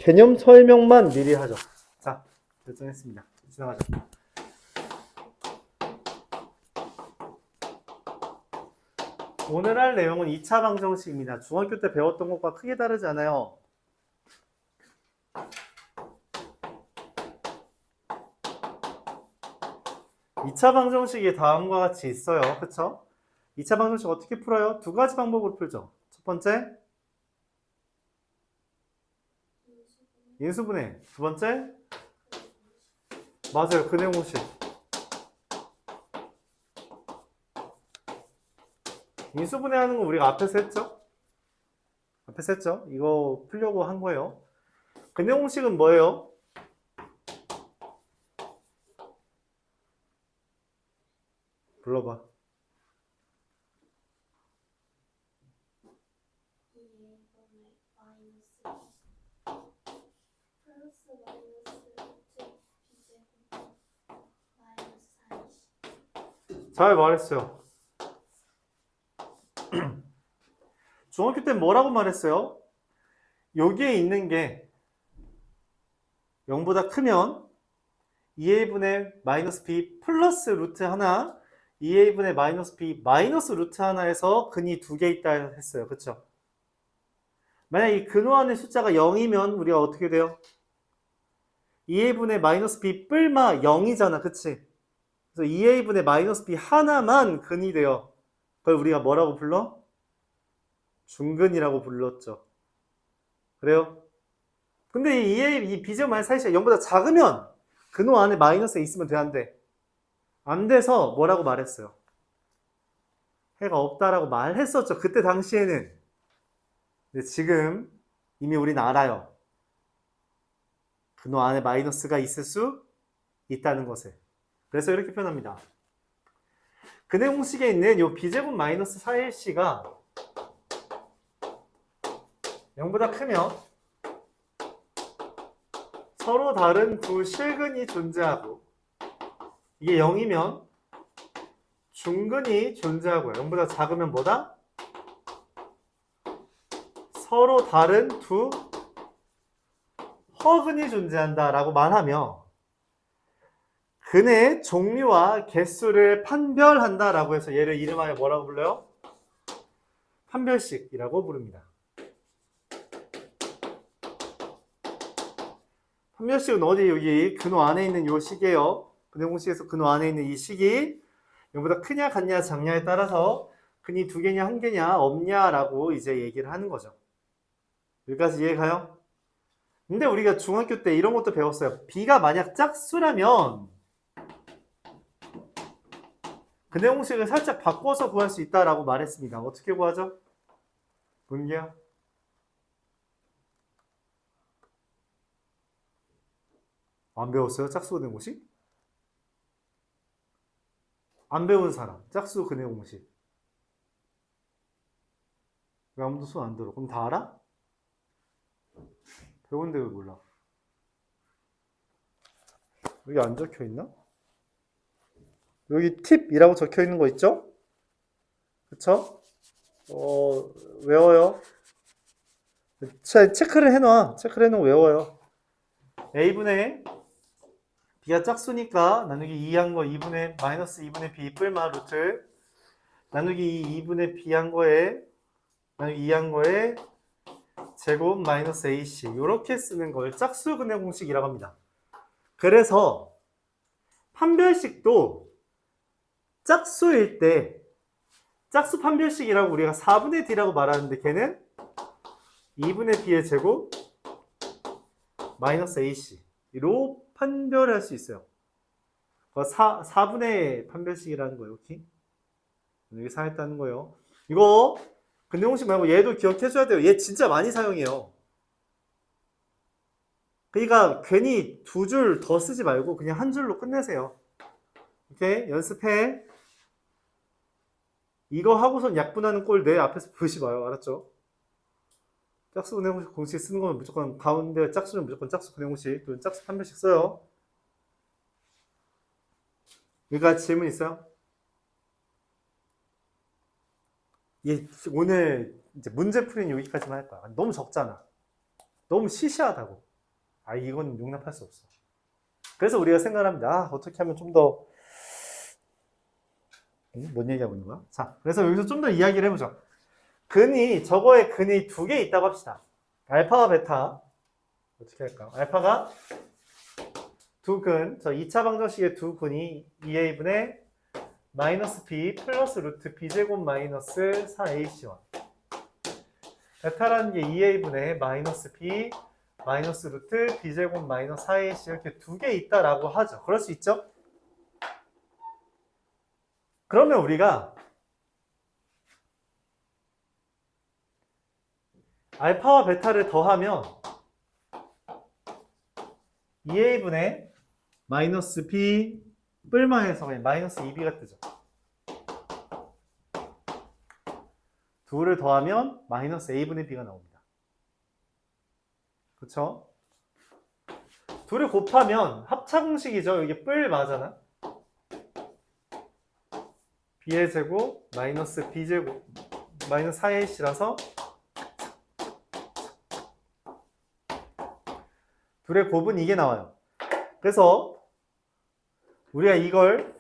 개념 설명만 미리 하죠. 자, 결정했습니다. 지나가죠. 오늘 할 내용은 2차 방정식입니다. 중학교 때 배웠던 것과 크게 다르지 않아요. 이 차 방정식이 다음과 같이 있어요. 그쵸? 2차 방정식 어떻게 풀어요? 두 가지 방법으로 풀죠. 첫 번째, 인수분해. 두 번째, 맞아요. 근해 공식. 인수분해 하는 거 우리가 앞에서 했죠? 앞에서 했죠? 이거 풀려고 한 거예요. 근해 공식은 뭐예요? 불러봐. 잘 말했어요. 중학교 때 뭐라고 말했어요? 여기에 있는 게 0보다 크면 2a분의 마이너스 b 플러스 루트 하나 2a분의 마이너스 b 마이너스 루트 하나에서 근이 두 개 있다 했어요. 그쵸? 만약 이 근호 안의 숫자가 0이면 우리가 어떻게 돼요? 2a분의 마이너스 b 뿔마 0이잖아. 그치? 그래서 2a분의 마이너스 b 하나만 근이 돼요. 그걸 우리가 뭐라고 불러? 중근이라고 불렀죠. 그래요? 근데 이 비제곱 마이너스 사이시가 0보다 작으면 근호 안에 마이너스가 있으면 되는데 안 돼서 뭐라고 말했어요? 해가 없다라고 말했었죠. 그때 당시에는. 근데 지금 이미 우리는 알아요. 근호 안에 마이너스가 있을 수 있다는 것을. 그래서 이렇게 표현합니다. 근해 공식에 있는 이 비제곱 마이너스 4일씨가 0보다 크면 서로 다른 두 실근이 존재하고 이게 0이면 중근이 존재하고요. 0보다 작으면 뭐다? 서로 다른 두 허근이 존재한다라고 말하며 근의 종류와 개수를 판별한다라고 해서 얘를 이름하여 뭐라고 불러요? 판별식이라고 부릅니다. 판별식은 어디 여기 근호 안에 있는 이 식이에요. 근해 공식에서 근호 안에 있는 이 식이 0보다 크냐 같냐 작냐에 따라서 근이 두 개냐 한 개냐 없냐라고 이제 얘기를 하는 거죠. 여기까지 이해가요? 근데 우리가 중학교 때 이런 것도 배웠어요. b가 만약 짝수라면 근해 공식을 살짝 바꿔서 구할 수 있다라고 말했습니다. 어떻게 구하죠? 문제야? 안 배웠어요? 짝수 근해 공식? 안 배운 사람. 짝수 근해 공식. 왜 아무도 손 안 들어? 그럼 다 알아? 배운데 왜 몰라? 여기 안 적혀 있나? 여기 팁이라고 적혀 있는 거 있죠? 그쵸? 외워요. 체크를 해놔. 체크를 해놓으면 외워요. a분의 b가 짝수니까 나누기 2한 거 2분의 마이너스 2분의 b 뿔마 루트 나누기 2분의 b 한 거에 나누기 2한 거에 제곱 마이너스 ac 이렇게 쓰는 걸 짝수 근해 공식이라고 합니다. 그래서 판별식도 짝수일 때 짝수 판별식이라고 우리가 4분의 d라고 말하는데 걔는 2분의 b의 제곱 마이너스 ac로 판별할 수 있어요. 4분의 판별식이라는 거예요. 오케이? 여기 사했다는 거예요. 이거 근해 공식 말고 얘도 기억해줘야 돼요. 얘 진짜 많이 사용해요. 그러니까 괜히 두 줄 더 쓰지 말고 그냥 한 줄로 끝내세요. 오케이? 연습해. 이거 하고선 약분하는 꼴 내 앞에서 보지 마요. 알았죠? 짝수 근해 공식 쓰는 거면 무조건 가운데 짝수는 무조건 짝수 근해 공식 또는 짝수 판별식 써요. 여기까지 질문 있어요? 오늘 이제 문제 풀이는 여기까지만 할 거야. 너무 적잖아. 너무 시시하다고. 이건 용납할 수 없어. 그래서 우리가 생각합니다. 어떻게 하면 좀 더, 뭔 얘기하고 있는 거야? 자, 그래서 여기서 좀 더 이야기를 해보죠. 저거에 근이 두 개 있다고 합시다. 알파와 베타. 어떻게 할까요? 알파가 두 근, 저 2차 방정식의 두 근이 2a분의 마이너스 b 플러스 루트 b제곱 마이너스 4ac1. 베타라는 게 2a분의 마이너스 b 마이너스 루트 b제곱 마이너스 4ac 이렇게 두 개 있다라고 하죠. 그럴 수 있죠? 그러면 우리가 알파와 베타를 더하면 2a분의 마이너스 b 뿔마해서 마이너스 2b가 뜨죠. 둘을 더하면 마이너스 a분의 b가 나옵니다. 그쵸? 둘을 곱하면 합차공식이죠. 이게 뿔마잖아. b의 제곱 마이너스 b제곱 마이너스 4ac라서 둘의 곱은 이게 나와요. 그래서 우리가 이걸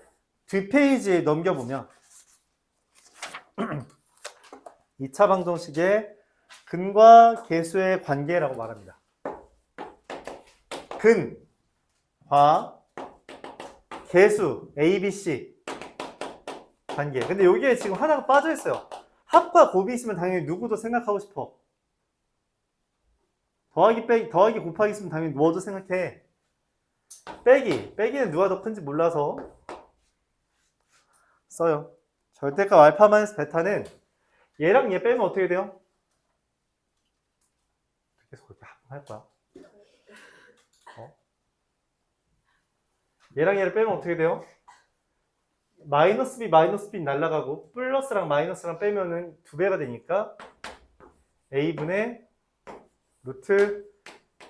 뒷페이지에 넘겨보면 2차 방정식의 근과 계수의 관계라고 말합니다. 근과 계수 A, B, C 관계. 근데 여기에 지금 하나가 빠져 있어요. 합과 곱이 있으면 당연히 누구도 생각하고 싶어. 더하기 곱하기 있으면 당연히 뭐도 생각해. 빼기는 누가 더 큰지 몰라서 써요. 절대값 알파 마이너스 베타는 얘랑 얘 빼면 어떻게 돼요? 계속 그렇게 할 거야. 얘랑 얘를 빼면 어떻게 돼요? 마이너스 B 날라가고 플러스랑 마이너스랑 빼면은 2배가 되니까 A분의 루트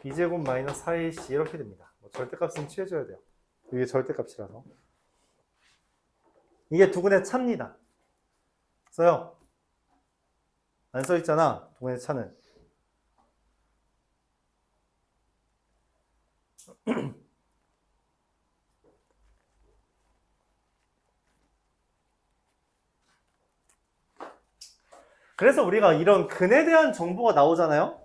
B제곱 마이너스 4AC 이렇게 됩니다. 절대값은 취해줘야 돼요. 이게 절대값이라서. 이게 두근의 차입니다. 써요. 안 써있잖아. 두근의 차는. 그래서 우리가 이런 근에 대한 정보가 나오잖아요.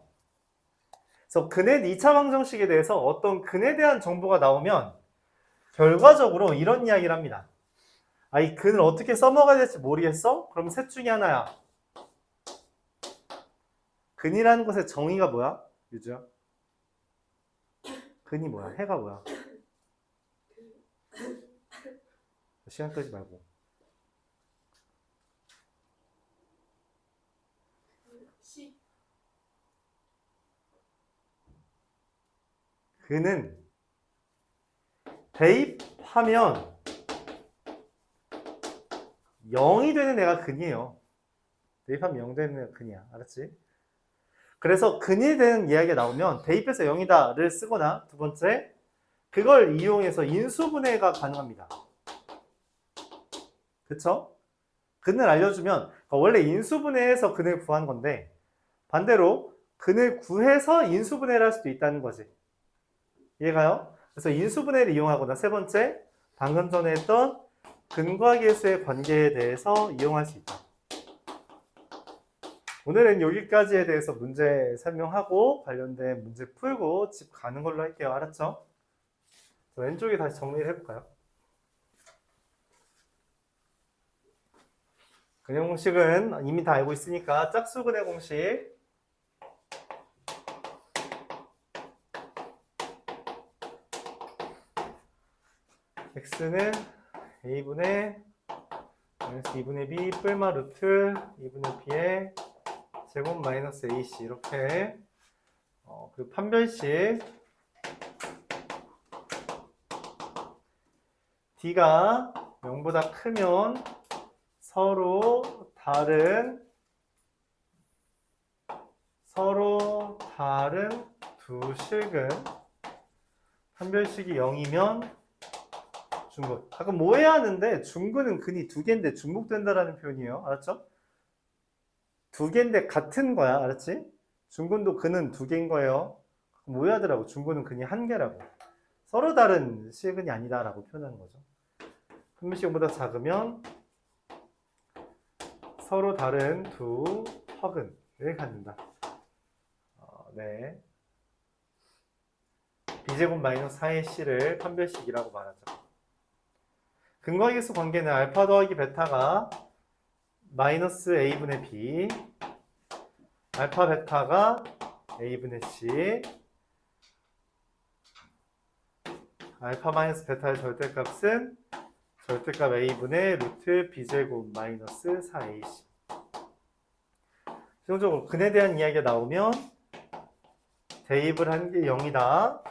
그래서 2차 방정식에 대해서 어떤 근에 대한 정보가 나오면 결과적으로 이런 이야기를 합니다. 이 근을 어떻게 써먹어야 될지 모르겠어? 그럼 셋 중에 하나야. 근이라는 것의 정의가 뭐야? 유주야? 근이 뭐야? 해가 뭐야? 시간 끄지 말고. 근은 대입하면 0이 되는 애가 근이에요. 대입하면 0 되는 애가 근이야. 알았지? 그래서 근이 되는 이야기가 나오면 대입해서 0이다를 쓰거나 두 번째 그걸 이용해서 인수분해가 가능합니다. 그쵸? 근을 알려주면 원래 인수분해해서 근을 구한 건데 반대로 근을 구해서 인수분해를 할 수도 있다는 거지. 이해가요? 그래서 인수분해를 이용하거나 세 번째 방금 전에 했던 근과 계수의 관계에 대해서 이용할 수 있다. 오늘은 여기까지에 대해서 문제 설명하고 관련된 문제 풀고 집 가는 걸로 할게요. 알았죠? 왼쪽에 다시 정리를 해볼까요? 근의 공식은 이미 다 알고 있으니까 짝수근의 공식 x는 a분의 마이너스 2분의 b 뿔마 루트 2분의 b의 제곱 마이너스 ac 이렇게 그리고 판별식 d가 0보다 크면 서로 다른 두 식은 판별식이 0이면 중근. 가끔 오해하는데 중근은 근이 두 개인데 중복된다라는 표현이에요. 알았죠? 두 개인데 같은 거야. 알았지? 중근도 근은 두 개인 거예요. 오해하더라고. 중고는 근이 한 개라고. 서로 다른 시근이 아니다라고 표현하는 거죠. 분면식보다 작으면 서로 다른 두 허근을 갖는다. 네. b제곱 마이너스 4의 c를 판별식이라고 말하죠. 근거계수 관계는 알파 더하기 베타가 마이너스 a분의 b, 알파 베타가 a분의 c, 알파 마이너스 베타의 절대값은 절대값 a분의 루트 b제곱 마이너스 4ac. 최종적으로 근에 대한 이야기가 나오면 대입을 한 게 0이다.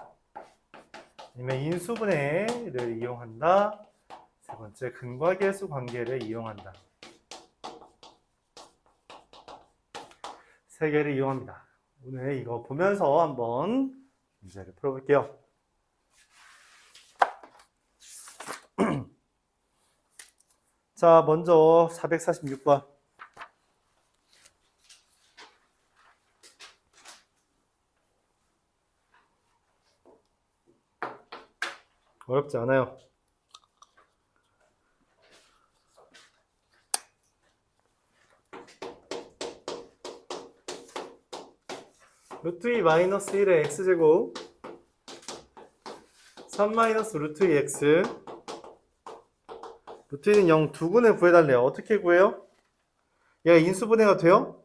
아니면 인수분해를 이용한다. 세 번째, 근과 계수 관계를 이용한다. 세 개를 이용합니다. 오늘 이거 보면서 한번 문제를 풀어볼게요. 자, 먼저 446번. 어렵지 않아요. 루트 2 마이너스 1의 x제곱 3 마이너스 루트 2 x 루트 2는 0 두 근을 구해달래요. 어떻게 구해요? 얘가 인수분해가 돼요?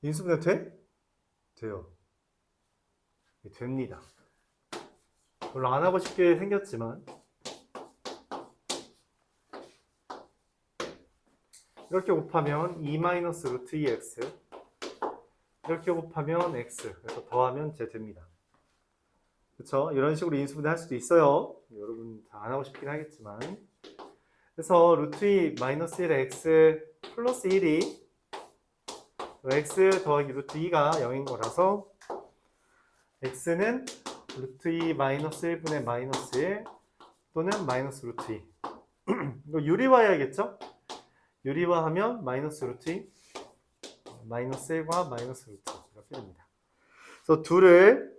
인수분해 돼? 돼요. 됩니다. 별로 안 하고 싶게 생겼지만 이렇게 곱하면 2 마이너스 루트 2x 이렇게 곱하면 x 그래서 더하면 제 됩니다. 그쵸? 이런 식으로 인수분해 할 수도 있어요. 여러분 다 안 하고 싶긴 하겠지만 그래서 루트 2 마이너스 1의 x 플러스 1이 x 더하기 루트 2가 0인 거라서 x는 루트 2 마이너스 1분의 마이너스 1 또는 마이너스 루트 2 이거 유리화해야겠죠? 유리화하면 마이너스 루트 2 마이너스 1과 마이너스 루트 2 이렇게 됩니다. 그래서 둘을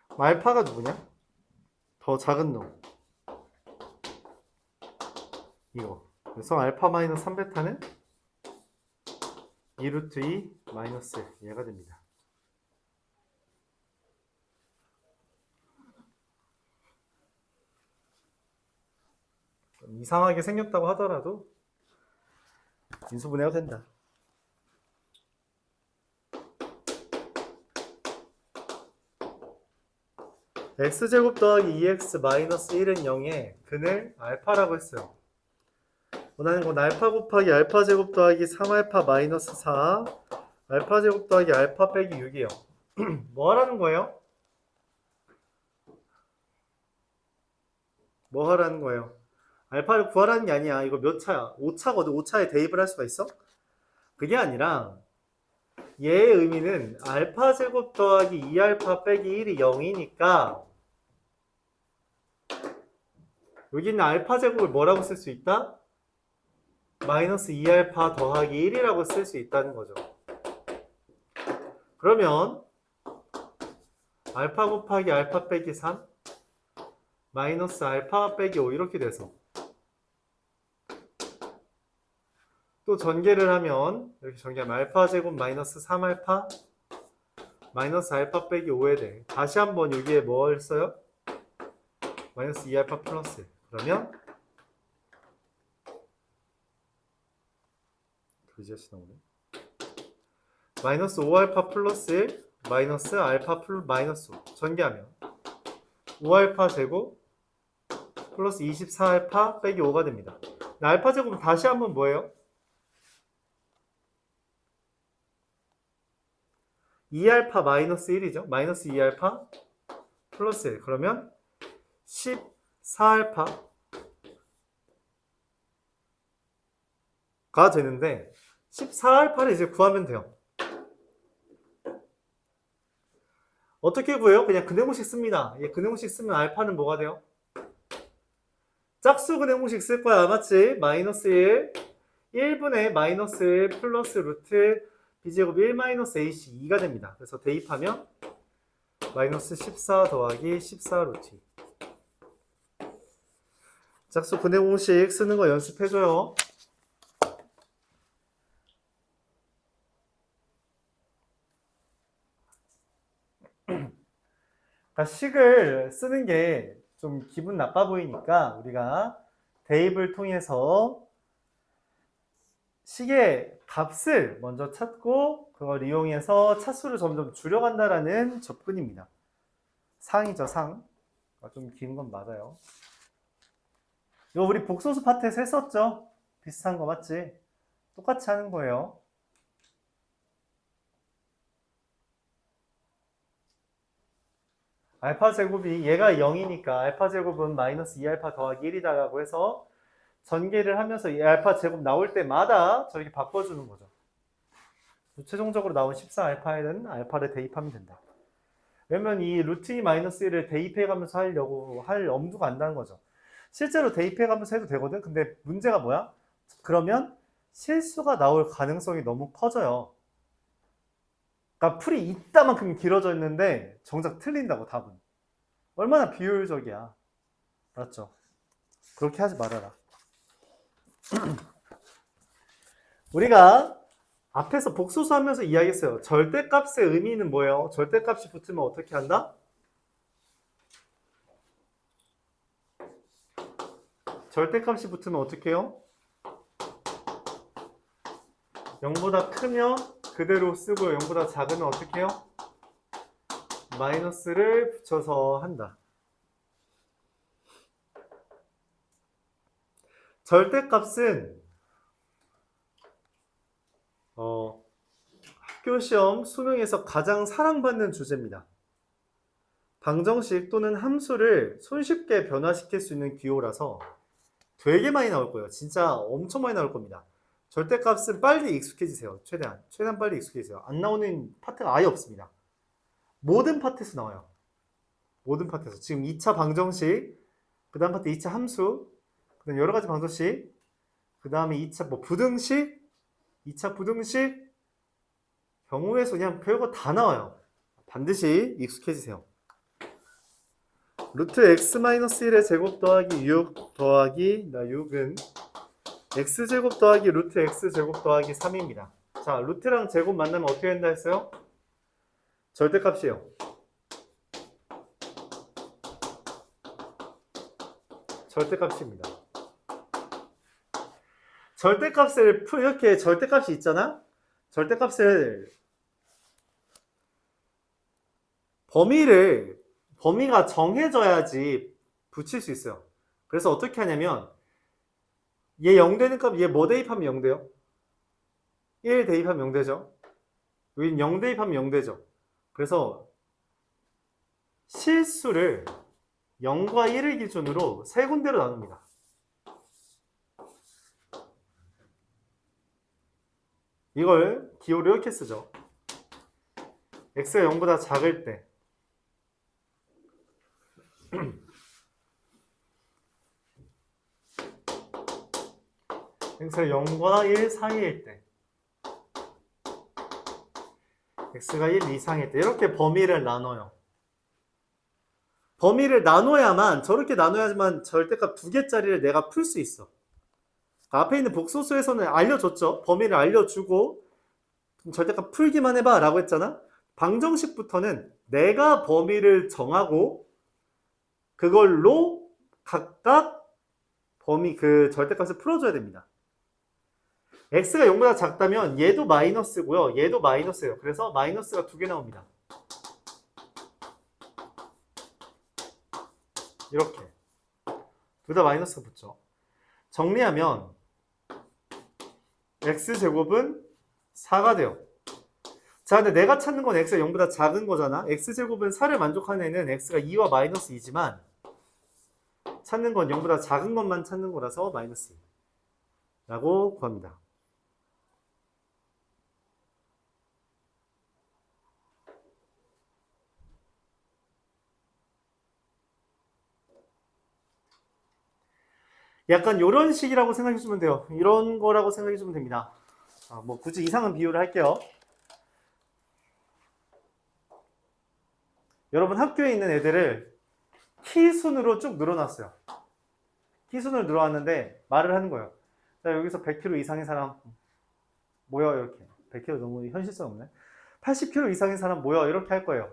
알파가 누구냐? 더 작은 놈 이거 그래서 알파 마이너스 3베타는 2 루트 2 마이너스 1 얘가 됩니다. 이상하게 생겼다고 하더라도 인수분해가 된다. x제곱 더하기 2x 마이너스 1은 0에 근을 알파라고 했어요. 원하는 건 알파 곱하기 알파 제곱 더하기 3알파 마이너스 4 알파 제곱 더하기 알파 빼기 6이에요. 뭐 하라는 거예요? 뭐 하라는 거예요? 알파를 구하라는 게 아니야. 이거 몇 차야? 5차거든. 5차에 대입을 할 수가 있어? 그게 아니라 얘의 의미는 알파 제곱 더하기 2알파 빼기 1이 0이니까 여기 있는 알파 제곱을 뭐라고 쓸 수 있다? 마이너스 2알파 더하기 1이라고 쓸 수 있다는 거죠. 그러면 알파 곱하기 알파 빼기 3 마이너스 알파 빼기 5 이렇게 돼서 또 전개를 하면 이렇게 전개하면 알파 제곱 마이너스 3알파 마이너스 알파 빼기 5에 대해 다시 한번 여기에 뭘 써요? 마이너스 2알파 플러스 그러면 그지같이 나오네. 마이너스 5알파 플러스 1 마이너스 알파 마이너스 5 전개하면 5알파 제곱 플러스 24알파 빼기 5가 됩니다. 알파 제곱은 다시 한번 뭐예요? 2알파 마이너스 1이죠. 마이너스 2알파 플러스 1 그러면 14알파가 되는데 14알파를 이제 구하면 돼요. 어떻게 구해요? 그냥 근해공식 씁니다. 근해공식 쓰면 알파는 뭐가 돼요? 짝수 근해공식 쓸 거야. 맞지? 마이너스 1 1분의 마이너스 1 플러스 루트 b제곱이 1 마이너스 ac 2가 됩니다. 그래서 대입하면 마이너스 14 더하기 14 루트 2. 짝수 분해 공식 쓰는 거 연습해줘요. 그러니까 식을 쓰는 게 좀 기분 나빠 보이니까 우리가 대입을 통해서 식의 값을 먼저 찾고 그걸 이용해서 차수를 점점 줄여간다라는 접근입니다. 상이죠, 상. 좀 긴 건 맞아요. 이거 우리 복소수 파트에서 했었죠? 비슷한 거 맞지? 똑같이 하는 거예요. 알파 제곱이 얘가 0이니까 알파 제곱은 마이너스 2알파 더하기 1이다라고 해서 전개를 하면서 이 알파 제곱 나올 때마다 저렇게 바꿔주는 거죠. 최종적으로 나온 14알파에는 알파를 대입하면 된다. 왜냐면 이 루트 2 마이너스 1을 대입해가면서 하려고 할 엄두가 안 나는 거죠. 실제로 대입해가면서 해도 되거든. 근데 문제가 뭐야? 그러면 실수가 나올 가능성이 너무 커져요. 그러니까 풀이 이따만큼 길어져 있는데 정작 틀린다고 답은. 얼마나 비효율적이야. 맞죠? 그렇게 하지 말아라. 우리가 앞에서 복소수 하면서 이야기했어요. 절대값의 의미는 뭐예요? 절대값이 붙으면 어떻게 한다? 절대값이 붙으면 어떻게 해요? 0보다 크면 그대로 쓰고 0보다 작으면 어떻게 해요? 마이너스를 붙여서 한다. 절대값은 학교 시험 수능에서 가장 사랑받는 주제입니다. 방정식 또는 함수를 손쉽게 변화시킬 수 있는 기호라서 되게 많이 나올 거예요. 진짜 엄청 많이 나올 겁니다. 절대값은 빨리 익숙해지세요. 최대한 빨리 익숙해지세요. 안 나오는 파트가 아예 없습니다. 모든 파트에서 나와요. 모든 파트에서. 지금 2차 방정식, 그 다음 파트 2차 함수, 그 다음 여러 가지 방정식, 그 다음에 2차 부등식, 2차 부등식, 경우에서 그냥 별거 다 나와요. 반드시 익숙해지세요. 루트 x-1의 제곱 더하기 6 더하기 6은 x제곱 더하기 루트 x제곱 더하기 3입니다. 자, 루트랑 제곱 만나면 어떻게 된다 했어요? 절대값이에요. 절대값입니다. 절대값을 이렇게 절대값이 있잖아? 절대값을 범위가 정해져야지 붙일 수 있어요. 그래서 어떻게 하냐면 얘 0 되는 값, 얘 뭐 대입하면 0 돼요? 1 대입하면 0 되죠? 여긴 0 대입하면 0 되죠? 그래서 실수를 0과 1을 기준으로 세 군데로 나눕니다. 이걸 기호를 이렇게 쓰죠. x가 0보다 작을 때 x가 0과 1 사이일 때 x가 1 이상일 때 이렇게 범위를 나눠요. 범위를 나눠야만 저렇게 나눠야지만 절대값 2개짜리를 내가 풀 수 있어. 앞에 있는 복소수에서는 알려줬죠. 범위를 알려주고 절대값 풀기만 해봐 라고 했잖아. 방정식부터는 내가 범위를 정하고 그걸로 각각 그 절대값을 풀어줘야 됩니다. x가 0보다 작다면 얘도 마이너스고요. 얘도 마이너스예요. 그래서 마이너스가 2개 나옵니다. 이렇게 둘 다 마이너스가 붙죠. 정리하면 x제곱은 4가 돼요. 자, 근데 내가 찾는 건 x가 0보다 작은 거잖아. x제곱은 4를 만족하는 애는 x가 2와 마이너스 2지만 찾는 건 0보다 작은 것만 찾는 거라서 마이너스 2 라고 구합니다. 약간 이런 식이라고 생각해 주면 돼요. 이런 거라고 생각해 주면 됩니다. 뭐 굳이 이상한 비유를 할게요. 여러분 학교에 있는 애들을 키순으로 쭉 늘어놨어요. 키순으로 늘어났는데 말을 하는 거예요. 자, 여기서 100kg 이상의 사람 모여 이렇게. 100kg 너무 현실성 없네. 80kg 이상의 사람 모여 이렇게 할 거예요.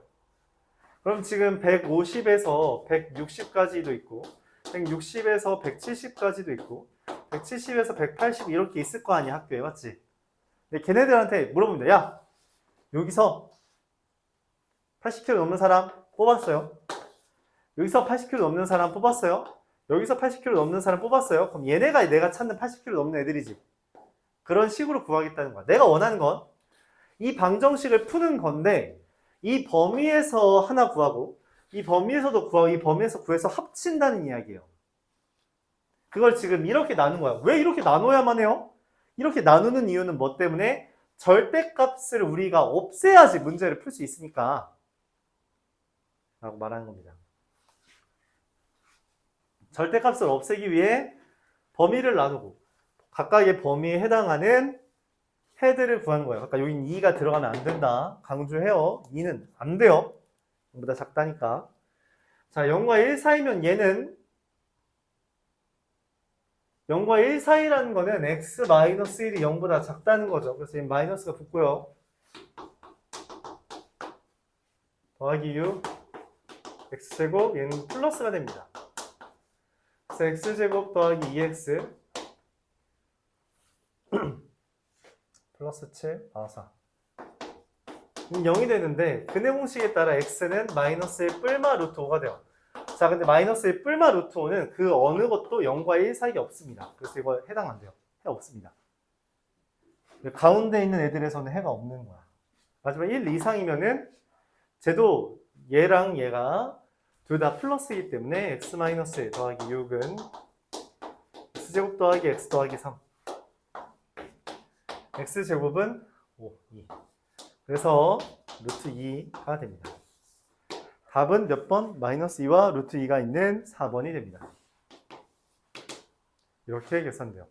그럼 지금 150에서 160까지도 있고 160에서 170까지도 있고 170에서 180 이렇게 있을 거 아니야 학교에. 맞지? 근데 걔네들한테 물어보면 돼. 야, 여기서 80kg 넘는 사람 뽑았어요. 여기서 80kg 넘는 사람 뽑았어요. 여기서 80kg 넘는 사람 뽑았어요. 그럼 얘네가 내가 찾는 80kg 넘는 애들이지. 그런 식으로 구하겠다는 거야. 내가 원하는 건 이 방정식을 푸는 건데 이 범위에서 하나 구하고 이 범위에서도 구하고 이 범위에서 구해서 합친다는 이야기예요. 그걸 지금 이렇게 나눈 거야. 왜 이렇게 나눠야만 해요? 이렇게 나누는 이유는 뭐 때문에? 절대값을 우리가 없애야지 문제를 풀 수 있으니까 라고 말하는 겁니다. 절대값을 없애기 위해 범위를 나누고 각각의 범위에 해당하는 헤드를 구하는 거예요. 아까 여긴 2가 들어가면 안 된다. 강조해요. 2는 안 돼요. 0보다 작다니까. 자, 0과 1 사이면 얘는 0과 1 사이라는 거는 x-1이 0보다 작다는 거죠. 그래서 얘는 마이너스가 붙고요. 더하기 6 x제곱 얘는 플러스가 됩니다. 그래서 x제곱 더하기 2x 플러스 7, 4. 0이 되는데 근해 공식에 따라 x는 마이너스의 뿔마 루트 5가 돼요. 자, 근데 마이너스의 뿔마 루트 5는 그 어느 것도 0과 1 사이에 없습니다. 그래서 이거 해당 안 돼요. 해 없습니다. 가운데 있는 애들에서는 해가 없는 거야. 마지막 1 이상이면은 쟤도 얘랑 얘가 둘 다 플러스이기 때문에 x 마이너스 더하기 6은 x제곱 더하기 x 더하기 3. x제곱은 5, 2. 그래서 루트 2가 됩니다. 답은 몇 번? 마이너스 2와 루트 2가 있는 4번이 됩니다. 이렇게 계산돼요.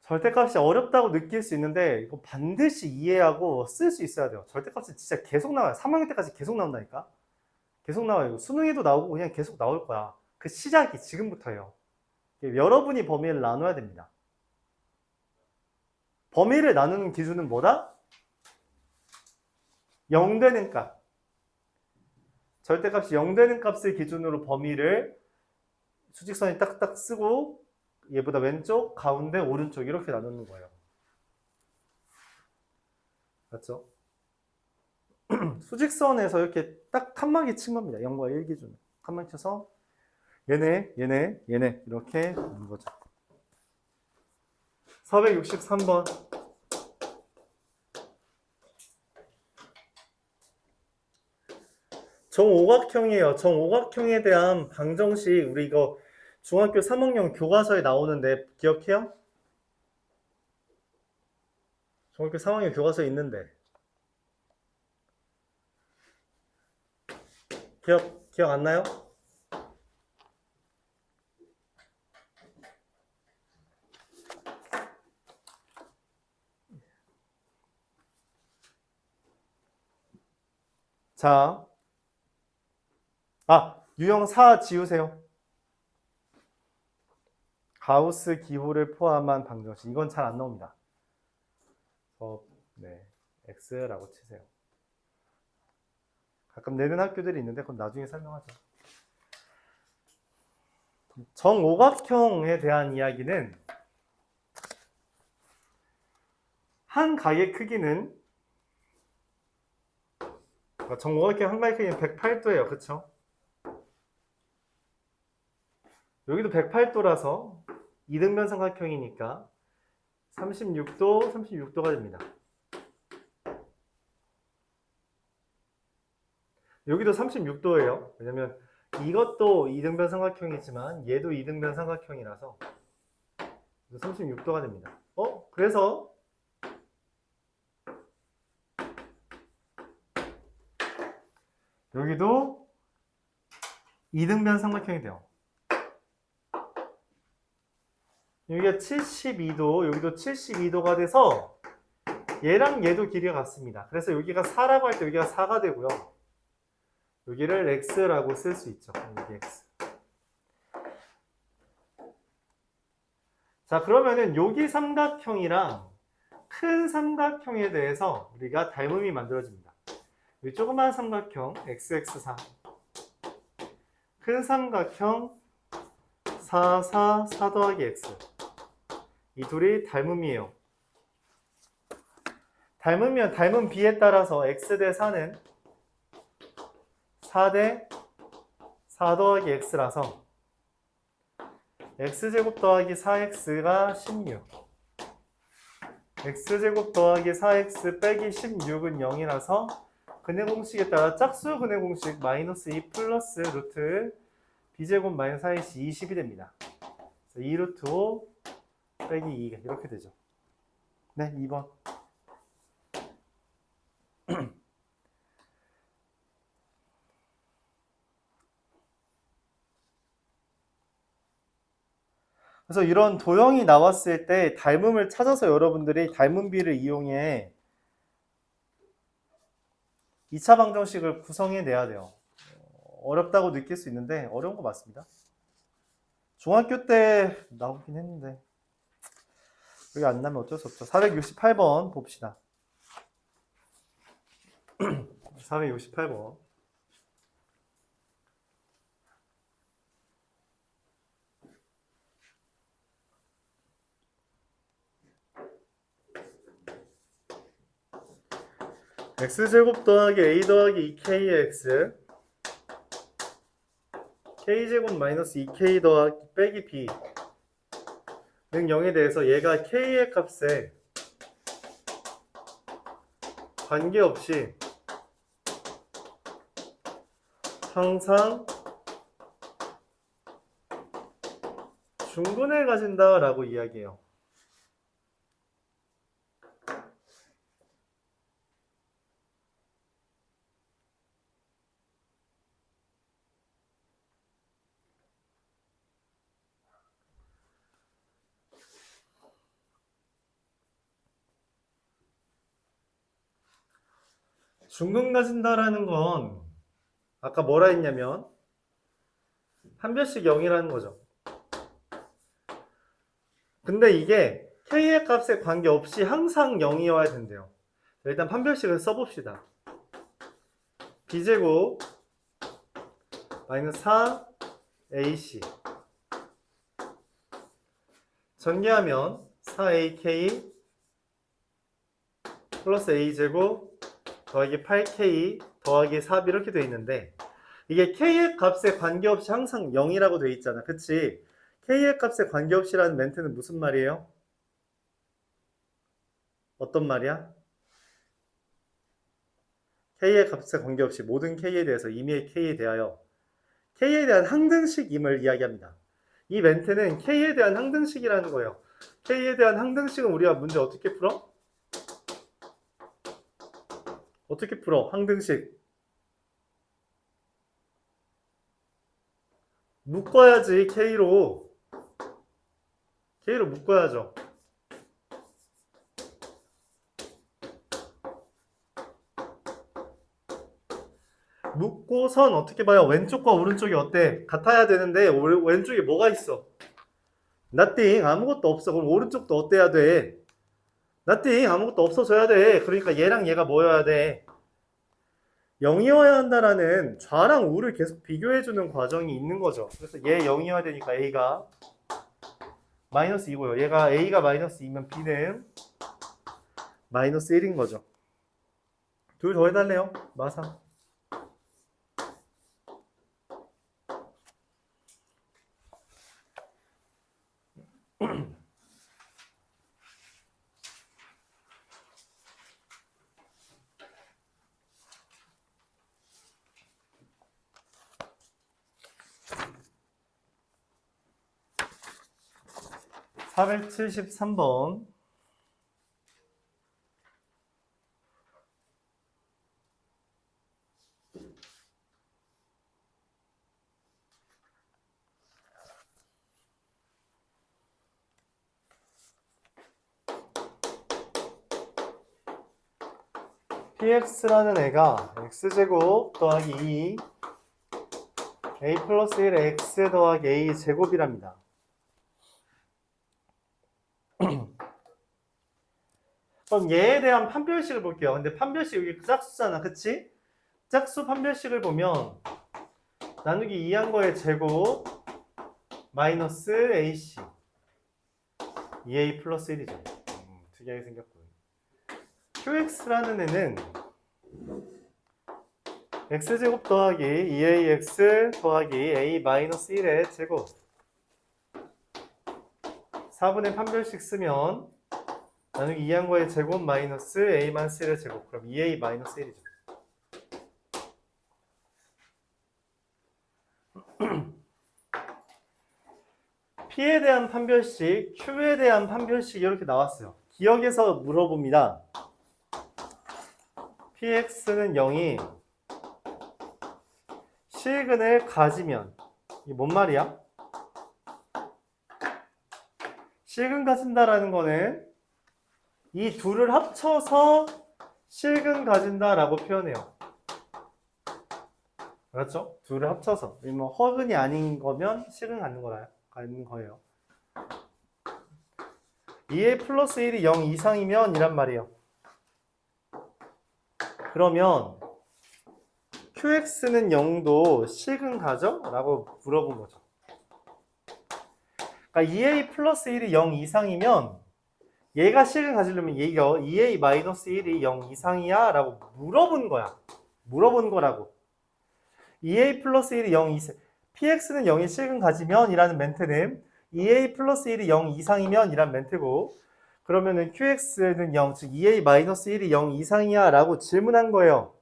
절대값이 어렵다고 느낄 수 있는데 이거 반드시 이해하고 쓸 수 있어야 돼요. 절대값이 진짜 계속 나와요. 3학년 때까지 계속 나온다니까. 계속 나와요. 수능에도 나오고 그냥 계속 나올 거야. 그 시작이 지금부터예요. 여러분이 범위를 나눠야 됩니다. 범위를 나누는 기준은 뭐다? 0 되는 값. 절대값이 0 되는 값을 기준으로 범위를 수직선에 딱딱 쓰고 얘보다 왼쪽, 가운데, 오른쪽 이렇게 나누는 거예요. 맞죠? 수직선에서 이렇게 딱 칸막이 친 겁니다. 0과 1 기준. 칸막이 쳐서 얘네, 얘네, 얘네 이렇게 나눈 거죠. 463번. 정오각형이에요. 정오각형에 대한 방정식 우리 이거 중학교 3학년 교과서에 나오는데 기억해요? 중학교 3학년 교과서에 있는데 기억 안 나요? 자, 유형 4 지우세요. 가우스 기호를 포함한 방정식. 이건 잘 안 나옵니다. 네, X라고 치세요. 가끔 내는 학교들이 있는데 그건 나중에 설명하죠. 정오각형에 대한 이야기는 한 각의 크기는 정오각형 한 각의 크기는 108도예요. 그쵸? 여기도 108도라서 이등변 삼각형이니까 36도, 36도가 됩니다. 여기도 36도예요. 왜냐면 이것도 이등변 삼각형이지만 얘도 이등변 삼각형이라서 36도가 됩니다. 그래서 여기도 이등변 삼각형이 돼요. 여기가 72도, 여기도 72도가 돼서 얘랑 얘도 길이가 같습니다. 그래서 여기가 4라고 할 때 여기가 4가 되고요. 여기를 x라고 쓸 수 있죠. 여기 x. 자, 그러면은 여기 삼각형이랑 큰 삼각형에 대해서 우리가 닮음이 만들어집니다. 이 조그만 삼각형 xx4, 큰 삼각형 4, 4, 4 더하기 x. 이 둘이 닮음이에요. 닮으면 닮은 b에 따라서 x 대 4는 4 대 4 더하기 x라서 x제곱 더하기 4x가 16, x제곱 더하기 4x 빼기 16은 0이라서 근의 공식에 따라 짝수 근의 공식 마이너스 2 플러스 루트 b제곱 마이너스 4x 20이 됩니다. 2 루트 5 빼기 2가 이렇게 되죠. 네, 2번. 그래서 이런 도형이 나왔을 때 닮음을 찾아서 여러분들이 닮음비를 이용해 2차 방정식을 구성해내야 돼요. 어렵다고 느낄 수 있는데 어려운 거 맞습니다. 중학교 때 나오긴 했는데 여기 안 나면 어쩔 수 없죠. 468번 봅시다. 468번. x제곱 더하기 a 더하기 2kx k제곱 마이너스 2k 더하기 빼기 b 는 0에 대해서 얘가 k의 값에 관계없이 항상 중근을 가진다 라고 이야기해요. 중근 가진다라는 건 아까 뭐라 했냐면 한 별씩 0이라는 거죠. 근데 이게 k의 값에 관계없이 항상 0이어야 된대요. 일단 판별식을 써봅시다. b제곱 마이너스 4ac 전개하면 4ak 플러스 a제곱 더하기 8k 더하기 4b 이렇게 되어 있는데 이게 k의 값에 관계없이 항상 0이라고 되어 있잖아. 그치? k의 값에 관계없이라는 멘트는 무슨 말이에요? 어떤 말이야? k의 값에 관계없이 모든 k에 대해서 임의의 k에 대하여 k에 대한 항등식임을 이야기합니다. 이 멘트는 k에 대한 항등식이라는 거예요. k에 대한 항등식은 우리가 문제 어떻게 풀어? 어떻게 풀어? 항등식 묶어야지. k로 묶어야죠. 묶고선 어떻게 봐요? 왼쪽과 오른쪽이 어때? 같아야 되는데 왼쪽에 뭐가 있어? nothing. 아무것도 없어. 그럼 오른쪽도 어때야 돼? nothing. 아무것도 없어져야 돼. 그러니까 얘랑 얘가 뭐여야 돼? 0이어야 한다라는 좌랑 우를 계속 비교해주는 과정이 있는 거죠. 그래서 얘 0이어야 되니까 A가 마이너스 2고요. 얘가 A가 마이너스 2면 B는 마이너스 1인 거죠. 둘 더 해달래요. 마상. (473번) px라는 애가 x제곱 더하기 2 a 플러스 1 x 더하기 a 제곱이랍니다. 그럼 얘에 대한 판별식을 볼게요. 근데 판별식 여기 짝수잖아, 그치? 짝수 판별식을 보면 나누기 2한 거의 제곱 마이너스 ac 2a 플러스 1이죠. 특이하게 생겼군. qx라는 애는 x제곱 더하기 2ax 더하기 a 마이너스 1의 제곱 4분의 판별식 쓰면 나누기 2한 거의 제곱 마이너스 a 마이너스 1의 제곱 그럼 2a 마이너스 1이죠. P에 대한 판별식, Q에 대한 판별식 이렇게 나왔어요. 기억에서 물어봅니다. PX는 0이 실근을 가지면 이게 뭔 말이야? 실근 가진다라는 거는 이 둘을 합쳐서 실근 가진다라고 표현해요. 그렇죠? 둘을 합쳐서. 뭐 허근이 아닌 거면 실근 갖는 거예요. 2a 플러스 1이 0 이상이면 이란 말이에요. 그러면 qx는 0도 실근 가죠? 라고 물어본 거죠. 그러니까 2a 플러스 1이 0 이상이면 얘가 실근 가지려면 얘가 2a 마이너스 1이 0 이상이야? 라고 물어본 거야. 물어본 거라고. 2a 플러스 1이 0 이상, px는 0이 실근 가지면 이라는 멘트는 2a 플러스 1이 0 이상이면 이란 멘트고 그러면은 qx는 0, 즉 2a 마이너스 1이 0 이상이야 라고 질문한 거예요.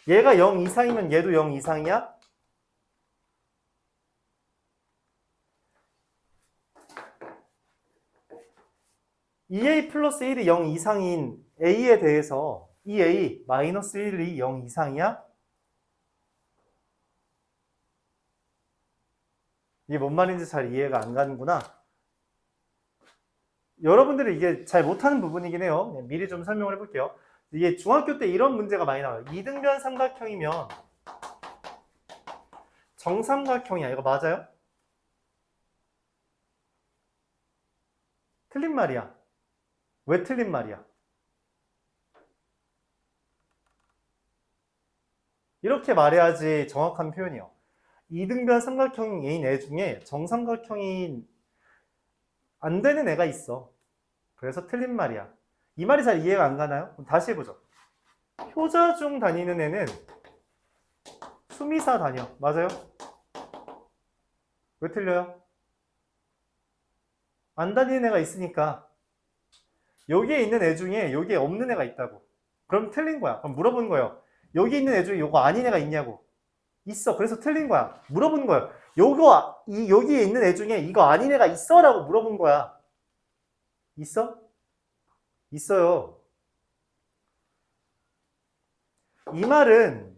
얘가 0 이상이면 얘도 0 이상이야? (2a) 플러스 1이 0 이상인 a에 대해서 이 a 마이너스 1이 0 이상이야? 이게 뭔 말인지 잘 이해가 안 가는구나. 여러분들이 이게 잘 못하는 부분이긴 해요. 미리 좀 설명을 해볼게요. 이게 중학교 때 이런 문제가 많이 나와요. 이등변 삼각형이면 정삼각형이야. 이거 맞아요? 틀린 말이야. 왜 틀린 말이야? 이렇게 말해야지 정확한 표현이요. 이등변 삼각형인 애 중에 정삼각형이 안 되는 애가 있어. 그래서 틀린 말이야. 이 말이 잘 이해가 안 가나요? 그럼 다시 해보죠. 효자 중 다니는 애는 수미사 다녀. 맞아요? 왜 틀려요? 안 다니는 애가 있으니까. 여기에 있는 애 중에 여기에 없는 애가 있다고. 그럼 틀린 거야. 그럼 물어본 거예요. 여기 있는 애 중에 이거 아닌 애가 있냐고. 있어. 그래서 틀린 거야. 물어본 거예요. 여기에 있는 애 중에 이거 아닌 애가 있어? 라고 물어본 거야. 있어? 있어요. 이 말은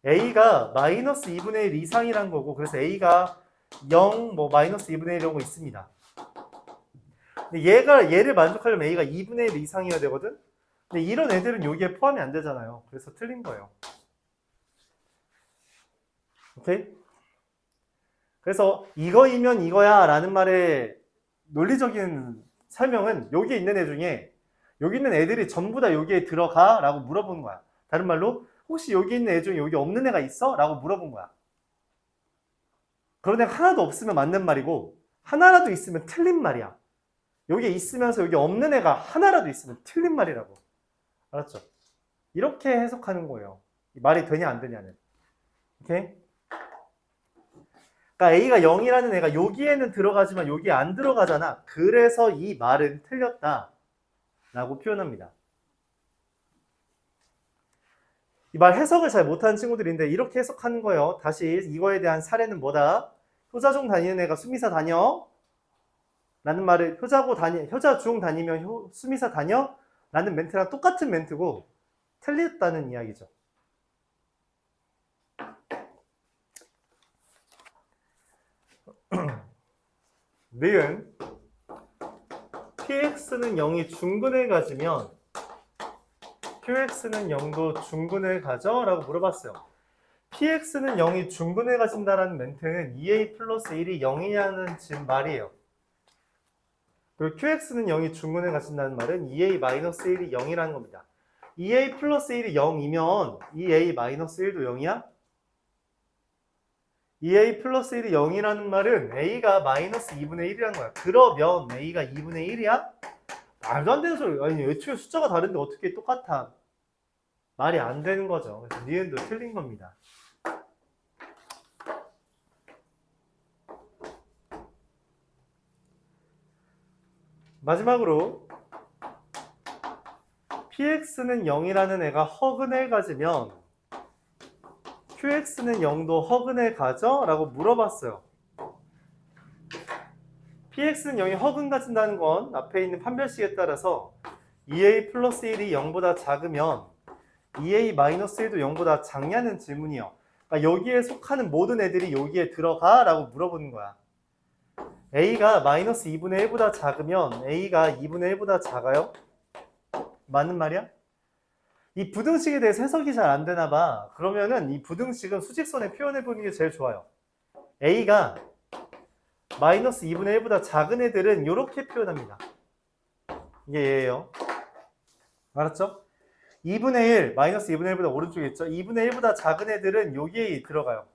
a가 마이너스 2분의 1 이상이란 거고 그래서 a가 0, 마이너스 2분의 1 이런 거 있습니다. 근데 얘를 만족하려면 a가 2분의 1 이상이어야 되거든? 근데 이런 애들은 여기에 포함이 안 되잖아요. 그래서 틀린 거예요. 오케이? 그래서 이거이면 이거야 라는 말의 논리적인 설명은 여기에 있는 애 중에 여기 있는 애들이 전부 다 여기에 들어가? 라고 물어보는 거야. 다른 말로 혹시 여기 있는 애 중에 여기 없는 애가 있어? 라고 물어본 거야. 그런 애가 하나도 없으면 맞는 말이고 하나라도 있으면 틀린 말이야. 여기에 있으면서 여기 없는 애가 하나라도 있으면 틀린 말이라고. 알았죠? 이렇게 해석하는 거예요. 말이 되냐 안 되냐는. 오케이? 그러니까 A가 0이라는 애가 여기에는 들어가지만 여기에 안 들어가잖아. 그래서 이 말은 틀렸다 라고 표현합니다. 이 말 해석을 잘 못하는 친구들인데 이렇게 해석하는 거예요. 다시 이거에 대한 사례는 뭐다? 효자 중 다니는 애가 수미사 다녀? 라는 말을 효자 중 다니면 수미사 다녀? 라는 멘트랑 똑같은 멘트고 틀렸다는 이야기죠. 니은 px는 0이 중근을 가지면 QX는 0도 중근을 가져? 라고 물어봤어요. PX는 0이 중근을 가진다라는 멘트는 2A 플러스 1이 0이냐는 지금 말이에요. 그리고 QX는 0이 중근을 가진다는 말은 2A 마이너스 1이 0이라는 겁니다. 2A 플러스 1이 0이면 2A 마이너스 1도 0이야? 2A 플러스 1이 0이라는 말은 A가 마이너스 2분의 1이라는 거야. 그러면 A가 2분의 1이야? 말도 안 되는 소리. 아니, 애초에 숫자가 다른데 어떻게 똑같아? 말이 안 되는 거죠. 그래서 니은도 틀린 겁니다. 마지막으로 PX는 0이라는 애가 허근을 가지면 QX는 0도 허근을 가져? 라고 물어봤어요. PX는 0이 허근 가진다는 건 앞에 있는 판별식에 따라서 2A 플러스 1이 0보다 작으면 2A 마이너스 1도 0보다 작냐는 질문이요. 그러니까 여기에 속하는 모든 애들이 여기에 들어가? 라고 물어보는 거야. A가 마이너스 2분의 1보다 작으면 A가 2분의 1보다 작아요? 맞는 말이야? 이 부등식에 대해서 해석이 잘 안 되나 봐. 그러면은 이 부등식은 수직선에 표현해 보는 게 제일 좋아요. A가 마이너스 2분의 1보다 작은 애들은 이렇게 표현합니다. 이게 얘예요. 알았죠? 2분의 1, 마이너스 2분의 1보다 오른쪽에 있죠? 2분의 1보다 작은 애들은 여기에 들어가요.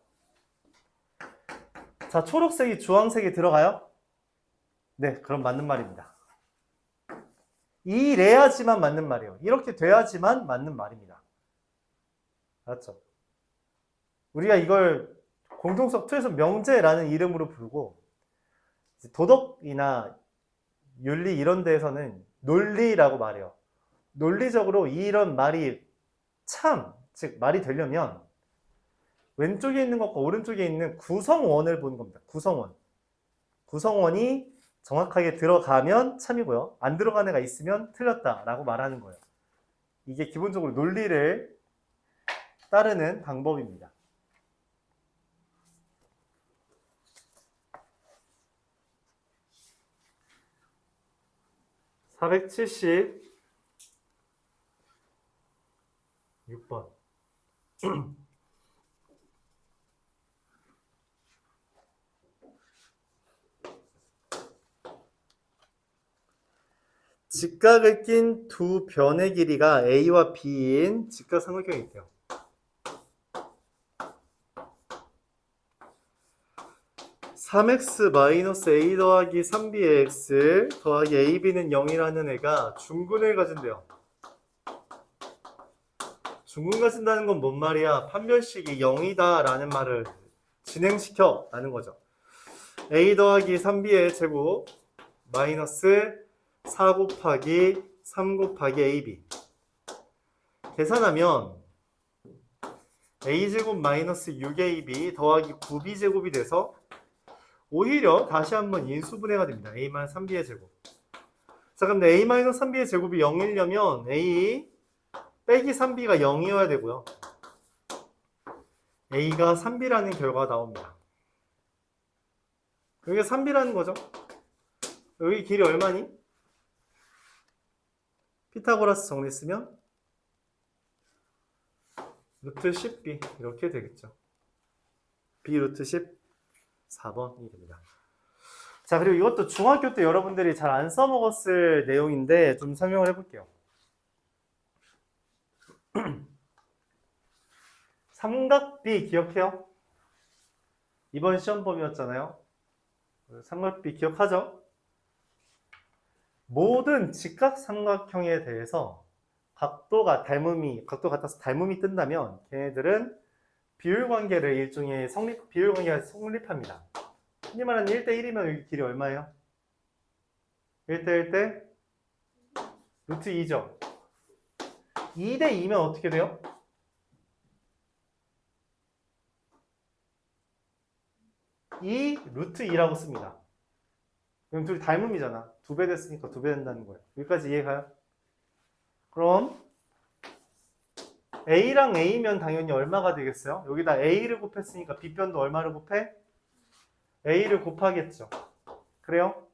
자, 초록색이 주황색에 들어가요? 네, 그럼 맞는 말입니다. 이래야지만 맞는 말이에요. 이렇게 돼야지만 맞는 말입니다. 알았죠? 우리가 이걸 공통석 2에서 명제라는 이름으로 부르고 도덕이나 윤리 이런 데에서는 논리라고 말해요. 논리적으로 이런 말이 참, 즉 말이 되려면 왼쪽에 있는 것과 오른쪽에 있는 구성원을 보는 겁니다. 구성원. 구성원이 정확하게 들어가면 참이고요. 안 들어간 애가 있으면 틀렸다라고 말하는 거예요. 이게 기본적으로 논리를 따르는 방법입니다. (476번) 직각을 낀 두 변의 길이가 A와 B인 직각삼각형이 있대요. (3x-a 더하기 3b의 x 더하기 ab는 0이라는 애가 중근을 가진대요. 중근 가진다는 건 뭔 말이야? 판별식이 0이다 라는 말을 진행시켜 라는 거죠. a 더하기 3b의 제곱 마이너스 4 곱하기 3 곱하기 ab 계산하면 a제곱 마이너스 6ab 더하기 9b제곱이 돼서 오히려 다시 한번 인수분해가 됩니다. a-3b의 제곱. 자, 그럼 a-3b의 제곱이 0이려면 a 빼기 3b가 0이어야 되고요. a가 3b라는 결과가 나옵니다. 여기가 3b라는 거죠. 여기 길이 얼마니? 피타고라스 정리했으면 루트 10b 이렇게 되겠죠. b 루트 14번이 됩니다. 자, 그리고 이것도 중학교 때 여러분들이 잘 안 써먹었을 내용인데 좀 설명을 해볼게요. 삼각비 기억해요? 이번 시험범위였잖아요. 삼각비 기억하죠? 모든 직각삼각형에 대해서 각도가 같아서 닮음이 뜬다면 걔네들은 비율관계를 일종의 비율관계가 성립합니다. 흔히 말하는 1대1이면 여기 길이 얼마예요? 1대1 대 루트 2죠. 2대2면 어떻게 돼요? 2 루트 2라고 씁니다. 그럼 둘이 닮음이잖아. 2배 됐으니까 2배 된다는 거예요. 여기까지 이해가요? 그럼 A랑 A면 당연히 얼마가 되겠어요? 여기다 A를 곱했으니까 B변도 얼마를 곱해? A를 곱하겠죠. 그래요?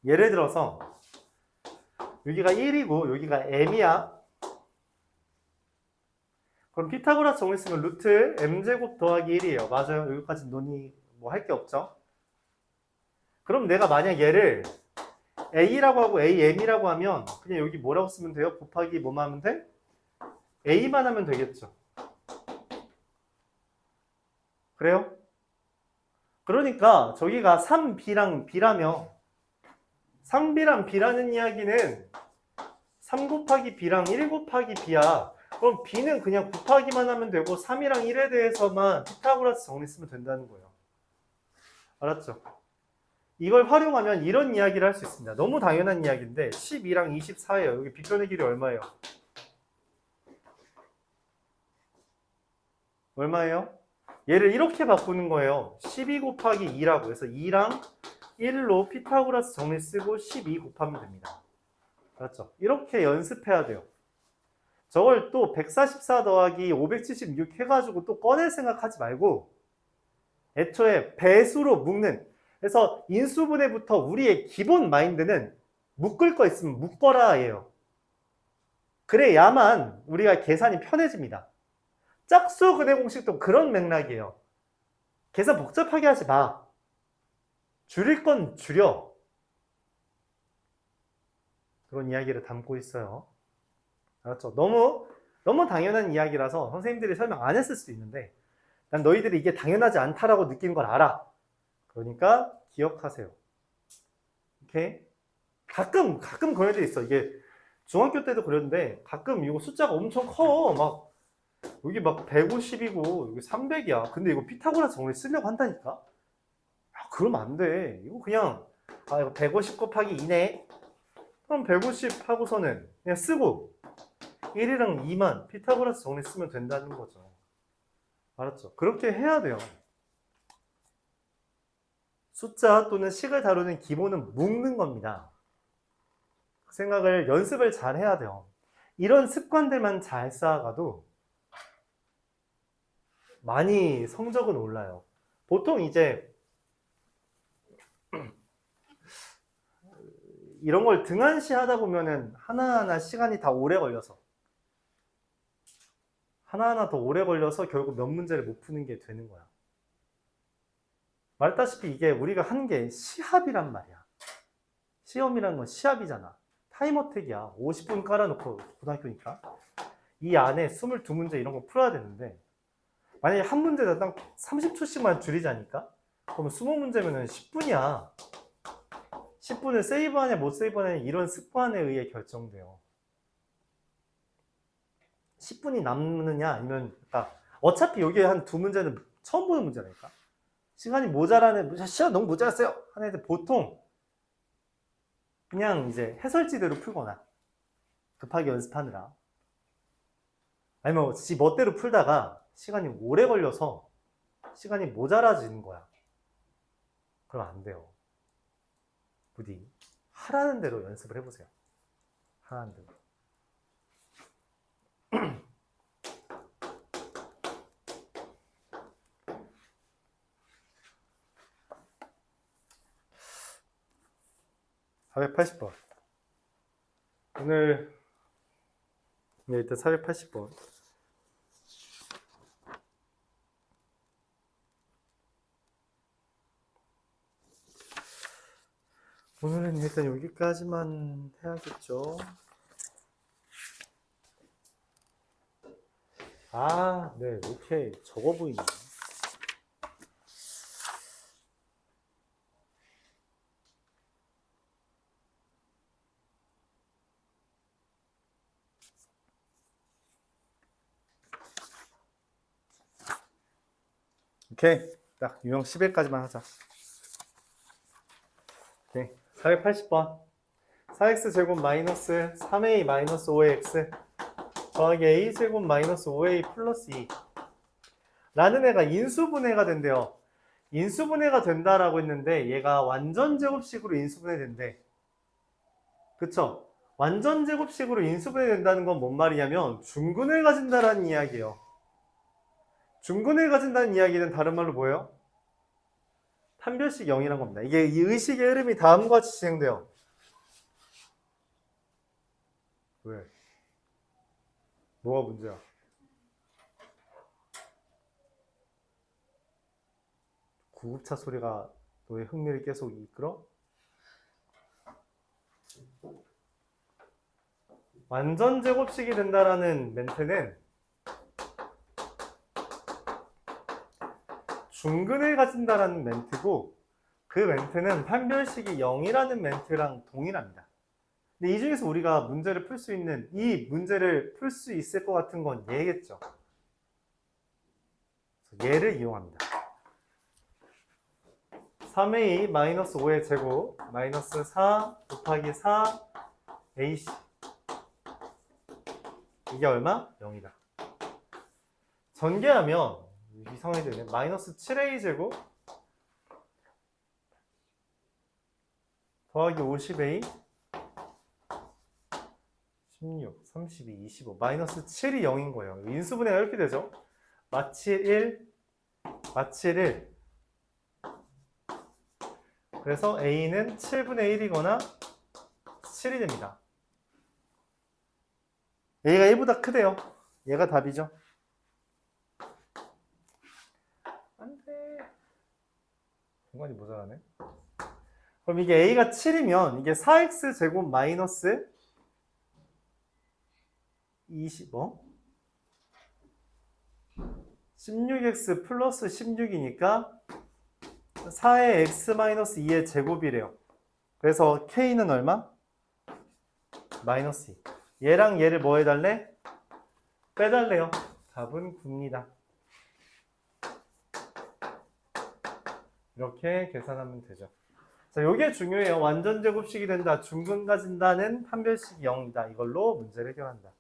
예를 들어서 여기가 1이고 여기가 M이야. 그럼 피타고라스 정리 쓰면 루트 m제곱 더하기 1이에요. 맞아요. 여기까지 논의 뭐 할 게 없죠. 그럼 내가 만약 얘를 a라고 하고 am이라고 하면 그냥 여기 뭐라고 쓰면 돼요? 곱하기 뭐만 하면 돼? a만 하면 되겠죠. 그래요? 그러니까 저기가 3b랑 b라며 3b랑 b라는 이야기는 3 곱하기 b랑 1 곱하기 b야. 그럼 b는 그냥 곱하기만 하면 되고 3이랑 1에 대해서만 피타고라스 정리 쓰면 된다는 거예요. 알았죠? 이걸 활용하면 이런 이야기를 할 수 있습니다. 너무 당연한 이야기인데 12랑 24예요. 여기 빗변의 길이 얼마예요? 얼마예요? 얘를 이렇게 바꾸는 거예요. 12 곱하기 2라고 해서 2랑 1로 피타고라스 정리 쓰고 12 곱하면 됩니다. 알았죠? 이렇게 연습해야 돼요. 저걸 또 144 더하기 576 해가지고 또 꺼낼 생각하지 말고 애초에 배수로 묶는, 그래서 인수분해부터 우리의 기본 마인드는 묶을 거 있으면 묶어라 예요. 그래야만 우리가 계산이 편해집니다. 짝수 근해 공식도 그런 맥락이에요. 계산 복잡하게 하지 마. 줄일 건 줄여. 그런 이야기를 담고 있어요. 알았죠? 너무 당연한 이야기라서 선생님들이 설명 안 했을 수도 있는데 난 너희들이 이게 당연하지 않다라고 느끼는 걸 알아. 그러니까 기억하세요. 오케이? 가끔 그런 애들이 있어. 이게 중학교 때도 그랬는데 가끔 이거 숫자가 엄청 커. 막 여기 막 150이고 여기 300이야. 근데 이거 피타고라스 정리 쓰려고 한다니까? 야, 그러면 안 돼. 이거 그냥 이거 150 곱하기 2네. 그럼 150 하고서는 그냥 쓰고 1이랑 2만 피타고라스 정리 쓰면 된다는 거죠. 알았죠? 그렇게 해야 돼요. 숫자 또는 식을 다루는 기본은 묶는 겁니다. 그 생각을 연습을 잘 해야 돼요. 이런 습관들만 잘 쌓아가도 많이 성적은 올라요. 보통 이제 이런 걸 등한시 하다 보면은 하나하나 시간이 다 오래 걸려서 하나하나 더 오래 걸려서 결국 몇 문제를 못 푸는 게 되는 거야. 말했다시피 이게 우리가 한 게 시합이란 말이야. 시험이라는 건 시합이잖아. 타임어택이야. 50분 깔아놓고 고등학교니까 이 안에 22문제 이런 거 풀어야 되는데 만약에 한 문제당 딱 30초씩만 줄이자니까? 그러면 20문제면 10분이야. 10분을 세이브하냐 못 세이브하냐 이런 습관에 의해 결정돼요. 10분이 남느냐 아니면 그러니까 어차피 여기 한 두 문제는 처음 보는 문제라니까. 시간이 모자라는 시간 너무 모자랐어요 하는 애들 보통 그냥 이제 해설지대로 풀거나 급하게 연습하느라 아니면 지 멋대로 풀다가 시간이 오래 걸려서 시간이 모자라지는 거야. 그럼 안 돼요. 부디 하라는 대로 연습을 해보세요. 하라는 대로. (480번) 오늘 일단 480번 오늘은 일단 여기까지만 해야겠죠. 네, 오케이. 적어 보이네. 오케이. 딱 유형 10일까지만 하자. 오케이. 480번 4x제곱 마이너스 3a 마이너스 5x 더하기 a제곱 마이너스 5a 플러스 2 라는 애가 인수분해가 된대요. 인수분해가 된다라고 했는데 얘가 완전 제곱식으로 인수분해 된대. 그쵸? 완전 제곱식으로 인수분해 된다는 건 뭔 말이냐면 중근을 가진다라는 이야기예요. 중근을 가진다는 이야기는 다른 말로 뭐예요? 판별식 0이란 겁니다. 이게 이 의식의 흐름이 다음과 같이 진행돼요. 왜? 뭐가 문제야? 구급차 소리가 너의 흥미를 계속 이끌어? 완전 제곱식이 된다라는 멘트는 중근을 가진다라는 멘트고, 그 멘트는 판별식이 0이라는 멘트랑 동일합니다. 근데 이 중에서 우리가 문제를 풀 수 있는, 이 문제를 풀 수 있을 것 같은 건 얘겠죠. 얘를 이용합니다. 3a 마이너스 5의 제곱 마이너스 4 곱하기 4 ac, 이게 얼마? 0이다. 전개하면 이상하게 되네. 마이너스 7a 제곱 더하기 50a 16, 32, 25 마이너스 7이 0인 거예요. 인수분해가 이렇게 되죠. 마치 1, 마치 1. 그래서 a는 7분의 1이거나 7이 됩니다. a가 1보다 크대요. 얘가 답이죠. 안돼. 공간이 모자라네. 그럼 이게 a가 7이면 이게 4x 제곱 마이너스 25 16x 플러스 16이니까 4의 x 마이너스 2의 제곱이래요. 그래서 k는 얼마? 마이너스 2. 얘랑 얘를 뭐 해달래? 빼달래요. 답은 9입니다. 이렇게 계산하면 되죠. 자, 요게 중요해요. 완전 제곱식이 된다, 중근 가진다는 판별식이 0이다. 이걸로 문제를 해결한다.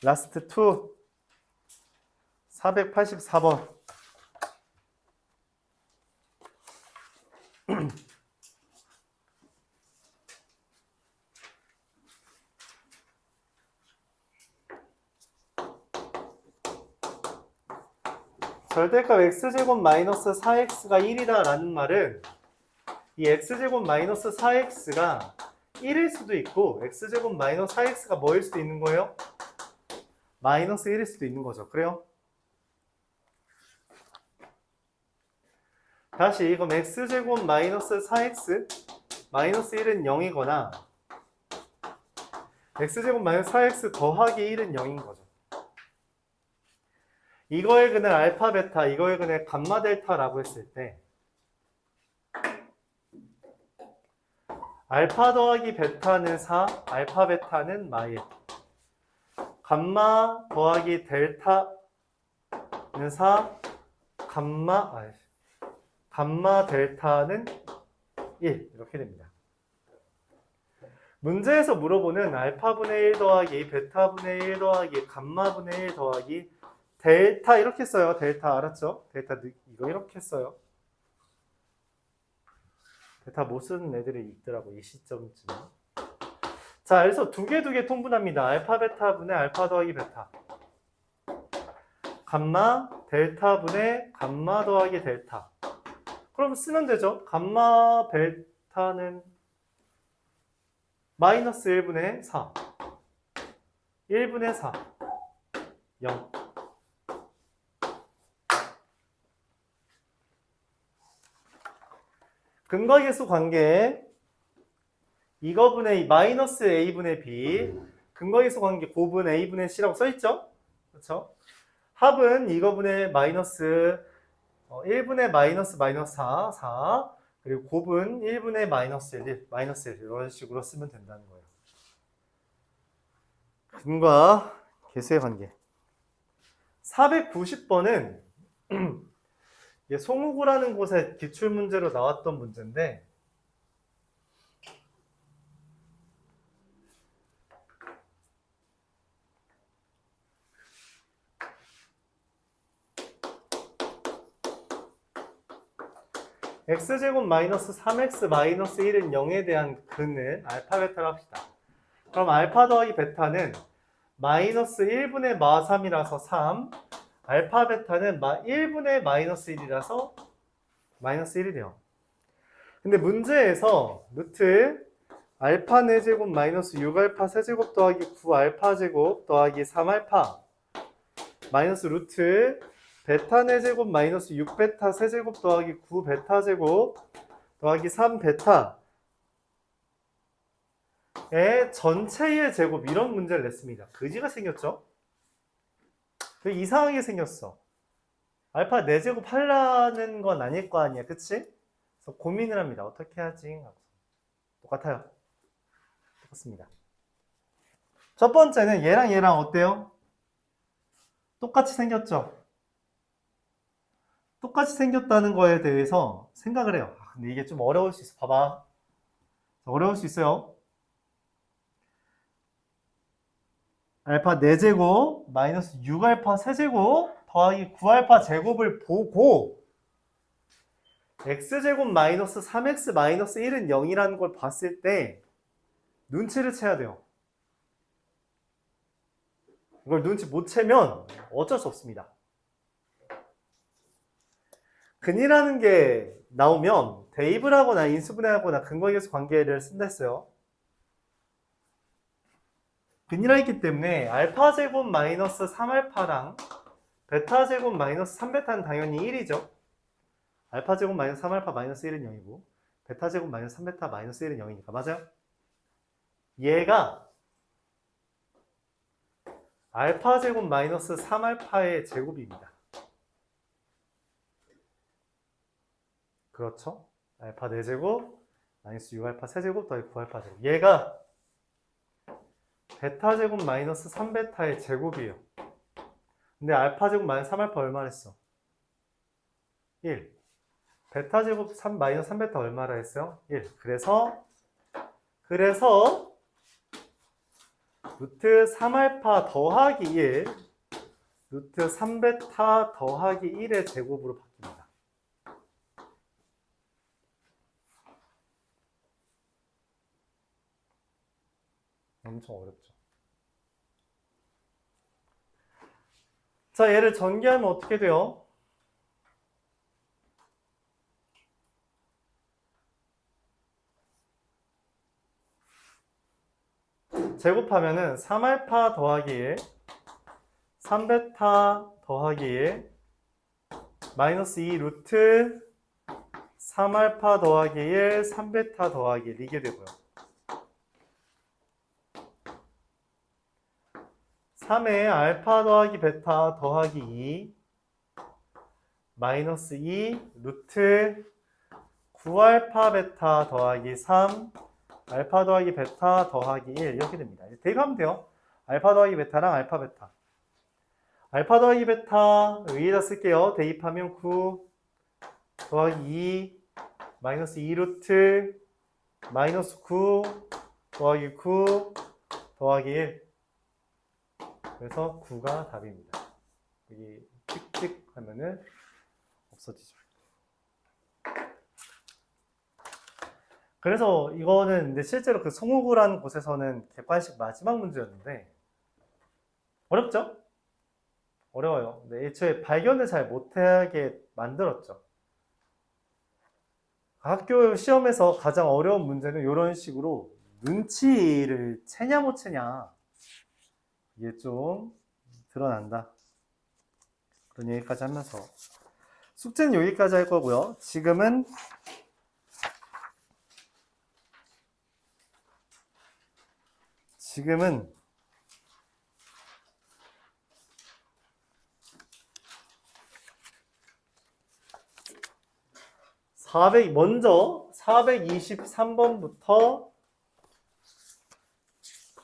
라스트 2 484번. 절대값 x제곱 마이너스 4x가 1이다 라는 말은 이 x제곱 마이너스 4x가 1일 수도 있고 x제곱 마이너스 4x가 뭐일 수도 있는 거예요? 마이너스 1일 수도 있는 거죠. 그래요? 다시 그럼 x제곱 마이너스 4x 마이너스 1은 0이거나 x제곱 마이너스 4x 더하기 1은 0인 거죠. 이거의 근을 알파 베타, 이거의 근을 감마 델타라고 했을 때 알파 더하기 베타는 4, 알파 베타는 마일, 감마 더하기 델타는 4, 감마 델타는 1 이렇게 됩니다. 문제에서 물어보는 알파분의 1 더하기 베타분의 1 더하기 감마분의 1 더하기 델타 이렇게 써요. 델타 알았죠? 델타 이거 이렇게 써요. 델타 못 쓰는 애들이 있더라고 이 시점쯤에. 자, 그래서 두 개 통분합니다. 알파 베타분의 알파 더하기 베타. 감마 델타분의 감마 더하기 델타. 그럼 쓰면 되죠. 감마 델타는 마이너스 1분의 4. 1분의 4. 0. 근과계수 관계 이거분의 마이너스 a분의 b, 근과계수 관계 곱은 a분의 c라고 써있죠? 그렇죠? 합은 이거분의 마이너스 1분의 마이너스 4 그리고 곱은 1분의 마이너스 1 이런 식으로 쓰면 된다는 거예요. 근과 계수의 관계 490번은 송우구라는 곳에 기출문제로 나왔던 문제인데 x제곱 마이너스 3x 마이너스 1은 0에 대한 근을 알파 베타로 합시다. 그럼 알파 더하기 베타는 마이너스 1분의 마 3이라서 3, 알파 베타는 1분의 마이너스 1이라서 마이너스 1이 돼요. 근데 문제에서 루트 알파 4제곱 마이너스 6알파 세제곱 더하기 9알파 제곱 더하기 3알파 마이너스 루트 베타 4제곱 마이너스 6베타 세제곱 더하기 9베타 제곱 더하기 3베타의 전체의 제곱 이런 문제를 냈습니다. 그지가 생겼죠? 되게 이상하게 생겼어. 알파 4제곱 하려는 건 아닐 거 아니야, 그치? 그래서 고민을 합니다. 어떻게 하지? 똑같아요. 똑같습니다. 첫 번째는 얘랑 어때요? 똑같이 생겼죠? 똑같이 생겼다는 거에 대해서 생각을 해요. 근데 이게 좀 어려울 수 있어. 봐봐. 어려울 수 있어요. 알파 4제곱 마이너스 6알파 세제곱 더하기 9알파 제곱을 보고 x제곱 마이너스 3x 마이너스 1은 0이라는 걸 봤을 때 눈치를 채야 돼요. 이걸 눈치 못 채면 어쩔 수 없습니다. 근이라는 게 나오면 대입을 하거나 인수분해하거나 근거계수 관계를 쓴다 했어요. 근이라 했기 때문에 알파 제곱 마이너스 3알파랑 베타 제곱 마이너스 3베타는 당연히 1이죠. 알파 제곱 마이너스 3알파 마이너스 1은 0이고 베타 제곱 마이너스 3베타 마이너스 1은 0이니까 맞아요? 얘가 알파 제곱 마이너스 3알파의 제곱입니다. 그렇죠? 알파 4제곱 마이너스 6알파 세제곱 더하기 9알파 제곱. 얘가 베타 제곱 마이너스 3베타의 제곱이에요. 근데 알파 제곱 마이너스 3알파 얼마나 했어? 1. 베타 제곱 3 마이너스 3베타 얼마나 했어요? 1. 그래서 루트 3알파 더하기 1 루트 3베타 더하기 1의 제곱으로 바뀝니다. 엄청 어렵죠. 자, 얘를 전개하면 어떻게 돼요? 제곱하면은 3알파 더하기 1 3베타 더하기 1 마이너스 2 루트 3알파 더하기 1 3베타 더하기 1 이게 되고요. 3에 알파 더하기 베타 더하기 2 마이너스 2 루트 9알파 베타 더하기 3 알파 더하기 베타 더하기 1 이렇게 됩니다. 이제 대입하면 돼요. 알파 더하기 베타랑 알파 베타. 알파 더하기 베타 위에다 쓸게요. 대입하면 9 더하기 2 마이너스 2 루트 마이너스 9 더하기 9 더하기 1 그래서 9가 답입니다. 여기 찍찍 하면은 없어지죠. 그래서 이거는 근데 실제로 그 송호구라는 곳에서는 객관식 마지막 문제였는데 어렵죠? 어려워요. 근데 애초에 발견을 잘 못하게 만들었죠. 학교 시험에서 가장 어려운 문제는 이런 식으로 눈치를 채냐 못 채냐 이게 좀 드러난다. 그런 얘기까지 하면서 숙제는 여기까지 할 거고요. 지금은 먼저 423번부터